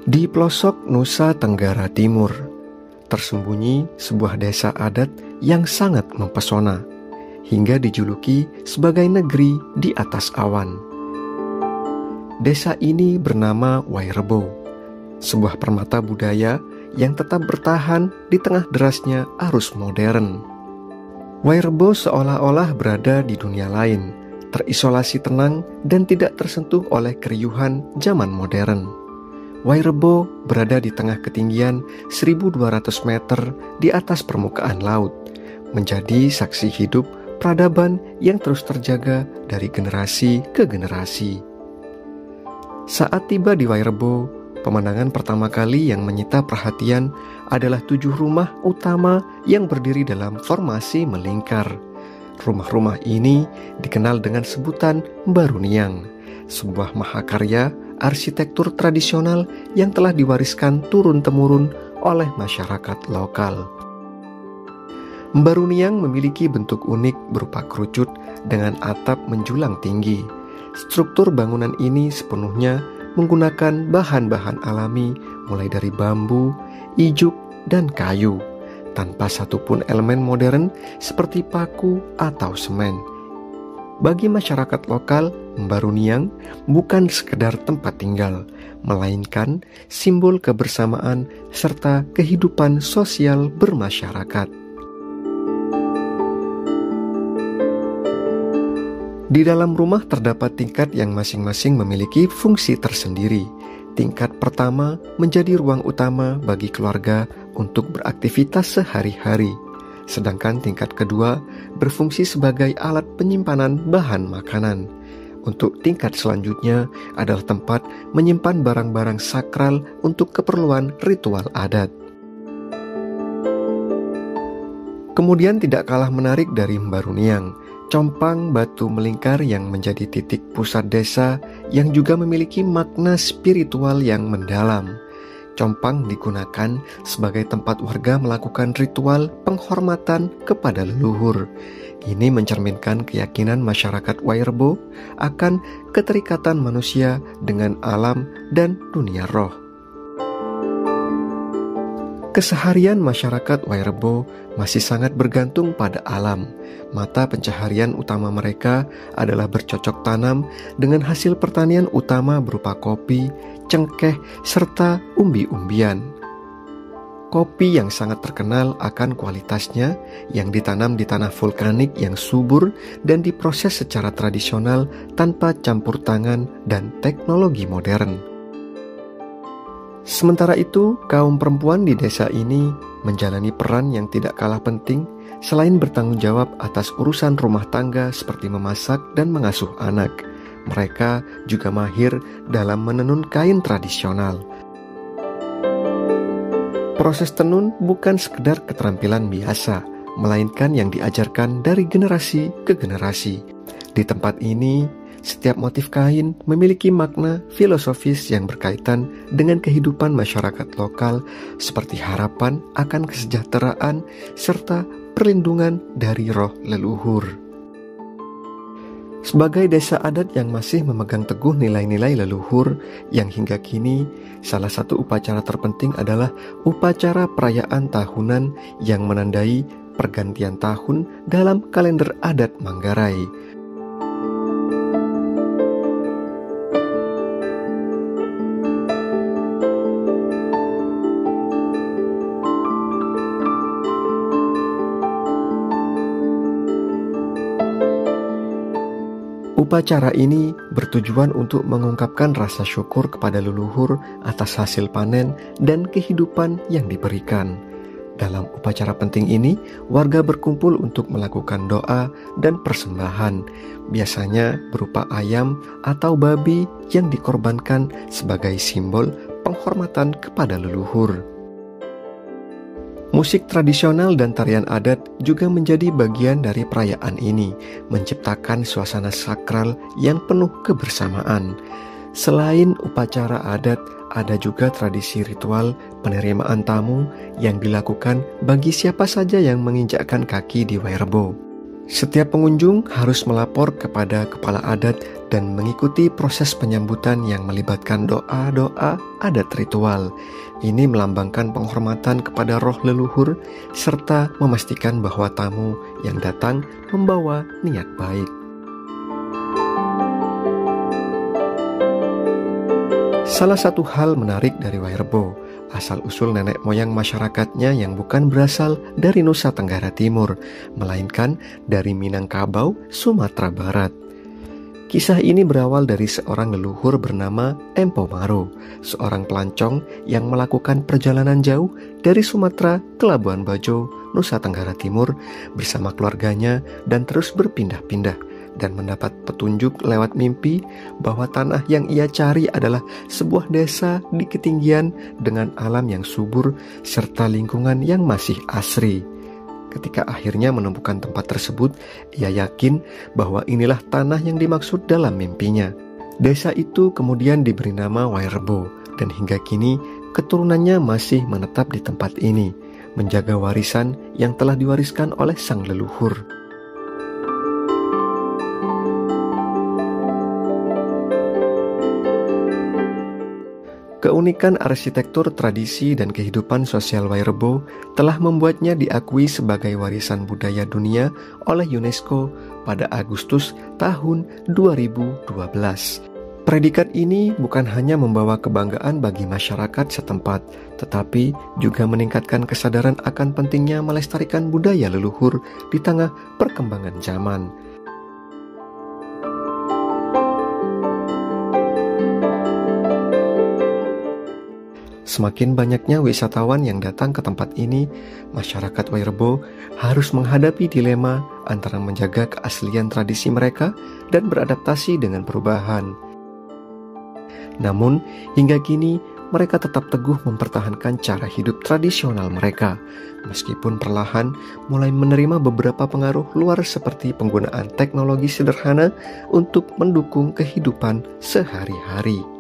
Di pelosok Nusa Tenggara Timur, tersembunyi sebuah desa adat yang sangat mempesona, hingga dijuluki sebagai negeri di atas awan. Desa ini bernama Wairebo, sebuah permata budaya yang tetap bertahan di tengah derasnya arus modern. Wairebo seolah-olah berada di dunia lain, terisolasi tenang dan tidak tersentuh oleh keriuhan zaman modern. Wairebo berada di tengah ketinggian 1.200 meter di atas permukaan laut, menjadi saksi hidup peradaban yang terus terjaga dari generasi ke generasi. Saat tiba di Wairebo, pemandangan pertama kali yang menyita perhatian adalah 7 rumah utama yang berdiri dalam formasi melingkar. Rumah-rumah ini dikenal dengan sebutan Mbaruniang, sebuah mahakarya arsitektur tradisional yang telah diwariskan turun-temurun oleh masyarakat lokal. Mbaruniang memiliki bentuk unik berupa kerucut dengan atap menjulang tinggi. Struktur bangunan ini sepenuhnya menggunakan bahan-bahan alami mulai dari bambu, ijuk, dan kayu, tanpa satupun elemen modern seperti paku atau semen. Bagi masyarakat lokal, Mbaruniang bukan sekedar tempat tinggal, melainkan simbol kebersamaan serta kehidupan sosial bermasyarakat. Di dalam rumah terdapat tingkat yang masing-masing memiliki fungsi tersendiri. Tingkat pertama menjadi ruang utama bagi keluarga untuk beraktivitas sehari-hari. Sedangkan tingkat kedua berfungsi sebagai alat penyimpanan bahan makanan. Untuk tingkat selanjutnya adalah tempat menyimpan barang-barang sakral untuk keperluan ritual adat. Kemudian tidak kalah menarik dari Mbaruniang, compang batu melingkar yang menjadi titik pusat desa yang juga memiliki makna spiritual yang mendalam. Compang digunakan sebagai tempat warga melakukan ritual penghormatan kepada leluhur. Ini mencerminkan keyakinan masyarakat Wairebo akan keterikatan manusia dengan alam dan dunia roh. Keseharian masyarakat Wairebo masih sangat bergantung pada alam. Mata pencaharian utama mereka adalah bercocok tanam dengan hasil pertanian utama berupa kopi, cengkeh, serta umbi-umbian. Kopi yang sangat terkenal akan kualitasnya yang ditanam di tanah vulkanik yang subur dan diproses secara tradisional tanpa campur tangan dan teknologi modern. Sementara itu, kaum perempuan di desa ini menjalani peran yang tidak kalah penting selain bertanggung jawab atas urusan rumah tangga seperti memasak dan mengasuh anak. Mereka juga mahir dalam menenun kain tradisional. Proses tenun bukan sekedar keterampilan biasa, melainkan yang diajarkan dari generasi ke generasi. Di tempat ini, setiap motif kain memiliki makna filosofis yang berkaitan dengan kehidupan masyarakat lokal, seperti harapan akan kesejahteraan serta perlindungan dari roh leluhur. Sebagai desa adat yang masih memegang teguh nilai-nilai leluhur yang hingga kini, salah satu upacara terpenting adalah upacara perayaan tahunan yang menandai pergantian tahun dalam kalender adat Manggarai. Upacara ini bertujuan untuk mengungkapkan rasa syukur kepada leluhur atas hasil panen dan kehidupan yang diberikan. Dalam upacara penting ini, warga berkumpul untuk melakukan doa dan persembahan, biasanya berupa ayam atau babi yang dikorbankan sebagai simbol penghormatan kepada leluhur. Musik tradisional dan tarian adat juga menjadi bagian dari perayaan ini, menciptakan suasana sakral yang penuh kebersamaan. Selain upacara adat, ada juga tradisi ritual penerimaan tamu yang dilakukan bagi siapa saja yang menginjakkan kaki di Wairebo. Setiap pengunjung harus melapor kepada kepala adat dan mengikuti proses penyambutan yang melibatkan doa-doa adat ritual. Ini melambangkan penghormatan kepada roh leluhur serta memastikan bahwa tamu yang datang membawa niat baik. Salah satu hal menarik dari Wairebo, asal-usul nenek moyang masyarakatnya yang bukan berasal dari Nusa Tenggara Timur, melainkan dari Minangkabau, Sumatera Barat. Kisah ini berawal dari seorang leluhur bernama Empo Maro, seorang pelancong yang melakukan perjalanan jauh dari Sumatera ke Labuan Bajo, Nusa Tenggara Timur bersama keluarganya dan terus berpindah-pindah, dan mendapat petunjuk lewat mimpi bahwa tanah yang ia cari adalah sebuah desa di ketinggian dengan alam yang subur serta lingkungan yang masih asri. Ketika akhirnya menemukan tempat tersebut, ia yakin bahwa inilah tanah yang dimaksud dalam mimpinya. Desa itu kemudian diberi nama Wairebo, dan hingga kini keturunannya masih menetap di tempat ini, menjaga warisan yang telah diwariskan oleh sang leluhur. Keunikan arsitektur, tradisi, dan kehidupan sosial Wairebo telah membuatnya diakui sebagai warisan budaya dunia oleh UNESCO pada Agustus tahun 2012. Predikat ini bukan hanya membawa kebanggaan bagi masyarakat setempat, tetapi juga meningkatkan kesadaran akan pentingnya melestarikan budaya leluhur di tengah perkembangan zaman. Semakin banyaknya wisatawan yang datang ke tempat ini, masyarakat Wairebo harus menghadapi dilema antara menjaga keaslian tradisi mereka dan beradaptasi dengan perubahan. Namun, hingga kini mereka tetap teguh mempertahankan cara hidup tradisional mereka, meskipun perlahan mulai menerima beberapa pengaruh luar seperti penggunaan teknologi sederhana untuk mendukung kehidupan sehari-hari.